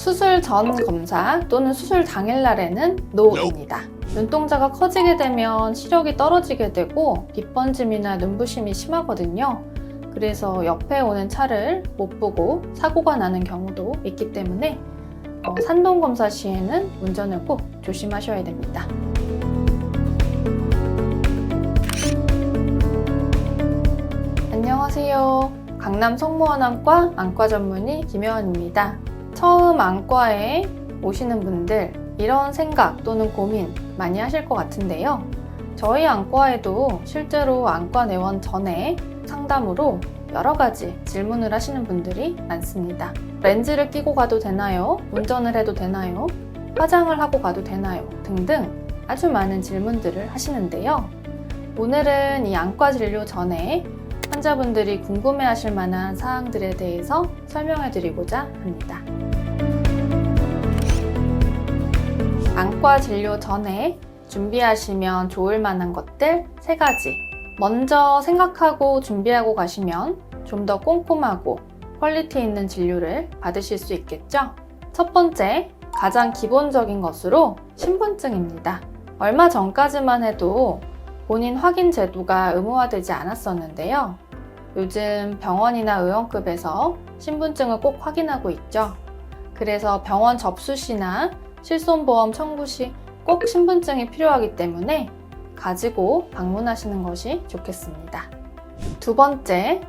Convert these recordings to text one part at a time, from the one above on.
수술 전 검사 또는 수술 당일날에는 NO입니다. 눈동자가 커지게 되면 시력이 떨어지게 되고 빛번짐이나 눈부심이 심하거든요. 그래서 옆에 오는 차를 못 보고 사고가 나는 경우도 있기 때문에 산동 검사 시에는 운전을 꼭 조심하셔야 됩니다. 안녕하세요. 강남 성모원안과 안과 전문의 김혜원입니다. 처음 안과에 오시는 분들 이런 생각 또는 고민 많이 하실 것 같은데요. 저희 안과에도 실제로 안과 내원 전에 상담으로 여러 가지 질문을 하시는 분들이 많습니다. 렌즈를 끼고 가도 되나요? 운전을 해도 되나요? 화장을 하고 가도 되나요? 등등 아주 많은 질문들을 하시는데요. 오늘은 이 안과 진료 전에 환자분들이 궁금해하실 만한 사항들에 대해서 설명해 드리고자 합니다. 안과 진료 전에 준비하시면 좋을 만한 것들 3가지. 먼저 생각하고 준비하고 가시면 좀 더 꼼꼼하고 퀄리티 있는 진료를 받으실 수 있겠죠? 첫 번째, 가장 기본적인 것으로 신분증입니다. 얼마 전까지만 해도 본인 확인 제도가 의무화되지 않았었는데요. 요즘 병원이나 의원급에서 신분증을 꼭 확인하고 있죠. 그래서 병원 접수 시나 실손보험 청구 시 꼭 신분증이 필요하기 때문에 가지고 방문하시는 것이 좋겠습니다. 두 번째,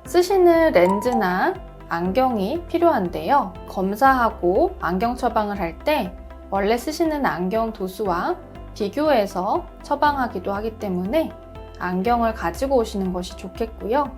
쓰시는 렌즈나 안경이 필요한데요. 검사하고 안경 처방을 할 때 원래 쓰시는 안경 도수와 비교해서 처방하기도 하기 때문에 안경을 가지고 오시는 것이 좋겠고요.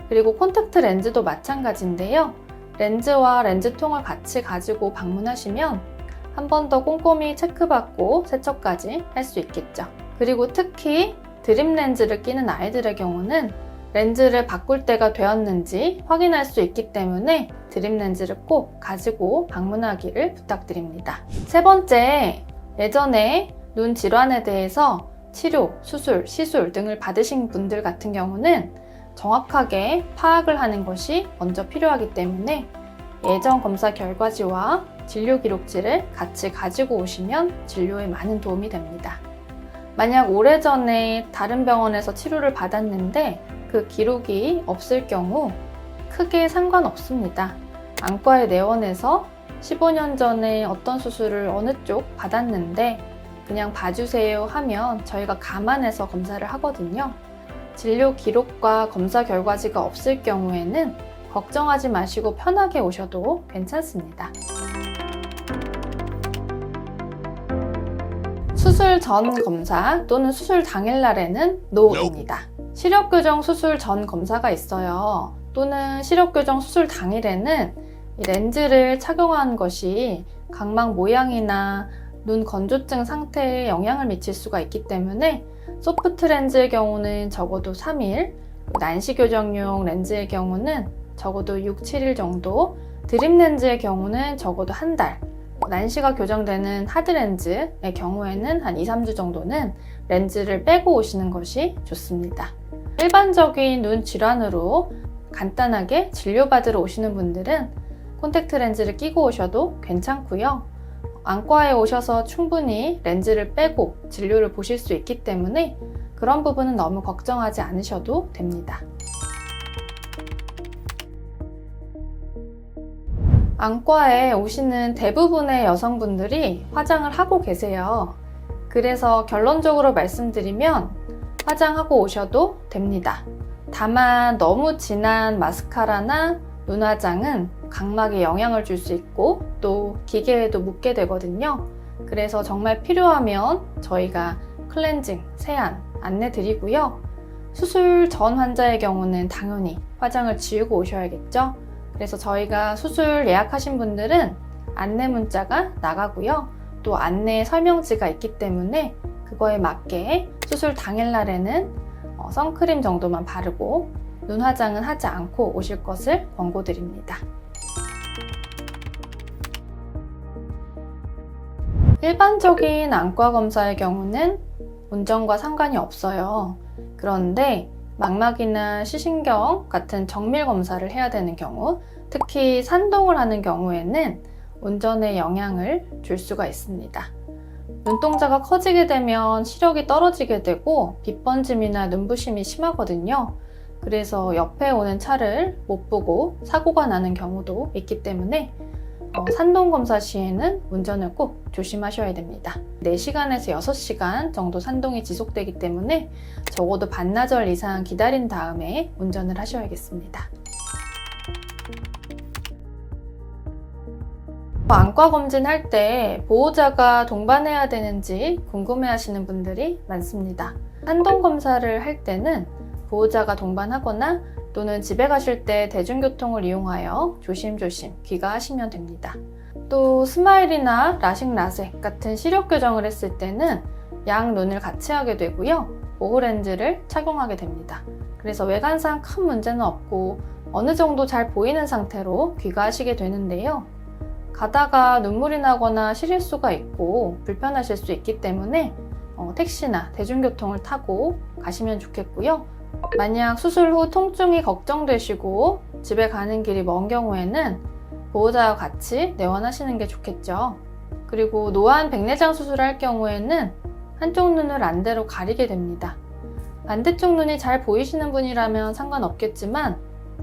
그리고 콘택트 렌즈도 마찬가지인데요. 렌즈와 렌즈통을 같이 가지고 방문하시면 한 번 더 꼼꼼히 체크받고 세척까지 할 수 있겠죠. 그리고 특히 드림 렌즈를 끼는 아이들의 경우는 렌즈를 바꿀 때가 되었는지 확인할 수 있기 때문에 드림 렌즈를 꼭 가지고 방문하기를 부탁드립니다. 세 번째, 예전에 눈 질환에 대해서 치료, 수술, 시술 등을 받으신 분들 같은 경우는 정확하게 파악을 하는 것이 먼저 필요하기 때문에 예전 검사 결과지와 진료 기록지를 같이 가지고 오시면 진료에 많은 도움이 됩니다. 만약 오래전에 다른 병원에서 치료를 받았는데 그 기록이 없을 경우 크게 상관없습니다. 안과에 내원해서 15년 전에 어떤 수술을 어느 쪽 받았는데 그냥 봐주세요 하면 저희가 감안해서 검사를 하거든요. 진료 기록과 검사 결과지가 없을 경우에는 걱정하지 마시고 편하게 오셔도 괜찮습니다. 수술 전 검사 또는 수술 당일날에는 NO입니다. 시력교정 수술 전 검사가 있어요. 또는 시력교정 수술 당일에는 이 렌즈를 착용한 것이 각막 모양이나 눈 건조증 상태에 영향을 미칠 수가 있기 때문에 소프트 렌즈의 경우는 적어도 3일, 난시 교정용 렌즈의 경우는 적어도 6, 7일 정도, 드림 렌즈의 경우는 적어도 한 달, 난시가 교정되는 하드 렌즈의 경우에는 한 2, 3주 정도는 렌즈를 빼고 오시는 것이 좋습니다. 일반적인 눈 질환으로 간단하게 진료받으러 오시는 분들은 콘택트 렌즈를 끼고 오셔도 괜찮고요. 안과에 오셔서 충분히 렌즈를 빼고 진료를 보실 수 있기 때문에 그런 부분은 너무 걱정하지 않으셔도 됩니다. 안과에 오시는 대부분의 여성분들이 화장을 하고 계세요. 그래서 결론적으로 말씀드리면 화장하고 오셔도 됩니다. 다만 너무 진한 마스카라나 눈화장은 각막에 영향을 줄 수 있고 또 기계에도 묻게 되거든요. 그래서 정말 필요하면 저희가 클렌징, 세안 안내 드리고요. 수술 전 환자의 경우는 당연히 화장을 지우고 오셔야겠죠. 그래서 저희가 수술 예약하신 분들은 안내 문자가 나가고요. 또 안내 설명지가 있기 때문에 그거에 맞게 수술 당일날에는 선크림 정도만 바르고 눈 화장은 하지 않고 오실 것을 권고드립니다. 일반적인 안과 검사의 경우는 운전과 상관이 없어요. 그런데 망막이나 시신경 같은 정밀 검사를 해야 되는 경우, 특히 산동을 하는 경우에는 운전에 영향을 줄 수가 있습니다. 눈동자가 커지게 되면 시력이 떨어지게 되고 빛번짐이나 눈부심이 심하거든요. 그래서 옆에 오는 차를 못 보고 사고가 나는 경우도 있기 때문에 산동검사 시에는 운전을 꼭 조심하셔야 됩니다. 4시간에서 6시간 정도 산동이 지속되기 때문에 적어도 반나절 이상 기다린 다음에 운전을 하셔야겠습니다. 안과 검진할 때 보호자가 동반해야 되는지 궁금해하시는 분들이 많습니다. 산동검사를 할 때는 보호자가 동반하거나 또는 집에 가실 때 대중교통을 이용하여 조심조심 귀가하시면 됩니다. 또 스마일이나 라식 라섹 같은 시력 교정을 했을 때는 양눈을 같이 하게 되고요. 보호렌즈를 착용하게 됩니다. 그래서 외관상 큰 문제는 없고 어느 정도 잘 보이는 상태로 귀가하시게 되는데요. 가다가 눈물이 나거나 시릴 수가 있고 불편하실 수 있기 때문에 택시나 대중교통을 타고 가시면 좋겠고요. 만약 수술 후 통증이 걱정되시고 집에 가는 길이 먼 경우에는 보호자와 같이 내원하시는 게 좋겠죠. 그리고 노안 백내장 수술을 할 경우에는 한쪽 눈을 안대로 가리게 됩니다. 반대쪽 눈이 잘 보이시는 분이라면 상관없겠지만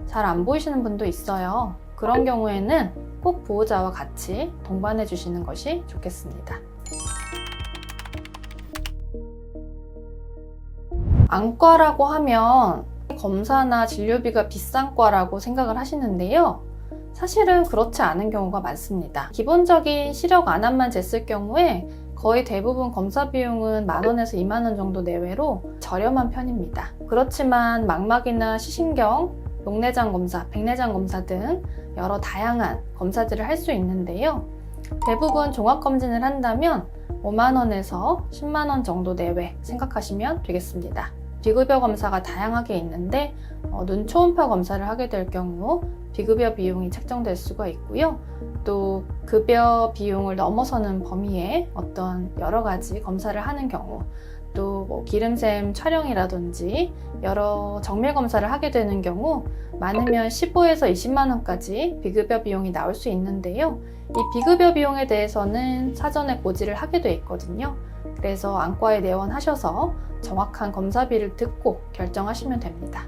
잘 안 보이시는 분도 있어요. 그런 경우에는 꼭 보호자와 같이 동반해 주시는 것이 좋겠습니다. 안과라고 하면 검사나 진료비가 비싼 과라고 생각을 하시는데요. 사실은 그렇지 않은 경우가 많습니다. 기본적인 시력 안압만 쟀을 경우에 거의 대부분 검사 비용은 10,000원에서 20,000원 정도 내외로 저렴한 편입니다. 그렇지만 망막이나 시신경, 녹내장 검사, 백내장 검사 등 여러 다양한 검사들을 할 수 있는데요. 대부분 종합검진을 한다면 50,000원에서 100,000원 정도 내외 생각하시면 되겠습니다. 비급여 검사가 다양하게 있는데 눈 초음파 검사를 하게 될 경우 비급여 비용이 책정될 수가 있고요. 또 급여 비용을 넘어서는 범위에 어떤 여러 가지 검사를 하는 경우 또 기름샘 촬영이라든지 여러 정밀 검사를 하게 되는 경우 많으면 15에서 20만 원까지 비급여 비용이 나올 수 있는데요. 이 비급여 비용에 대해서는 사전에 고지를 하게 돼 있거든요. 그래서 안과에 내원하셔서 정확한 검사비를 듣고 결정하시면 됩니다.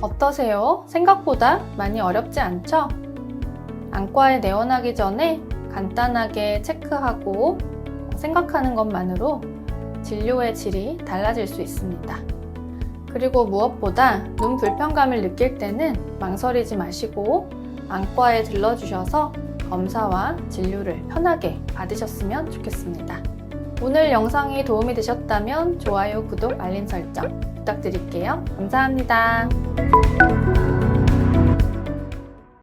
어떠세요? 생각보다 많이 어렵지 않죠? 안과에 내원하기 전에 간단하게 체크하고 생각하는 것만으로 진료의 질이 달라질 수 있습니다. 그리고 무엇보다 눈 불편감을 느낄 때는 망설이지 마시고 안과에 들러주셔서 검사와 진료를 편하게 받으셨으면 좋겠습니다. 오늘 영상이 도움이 되셨다면 좋아요, 구독, 알림 설정 부탁드릴게요. 감사합니다.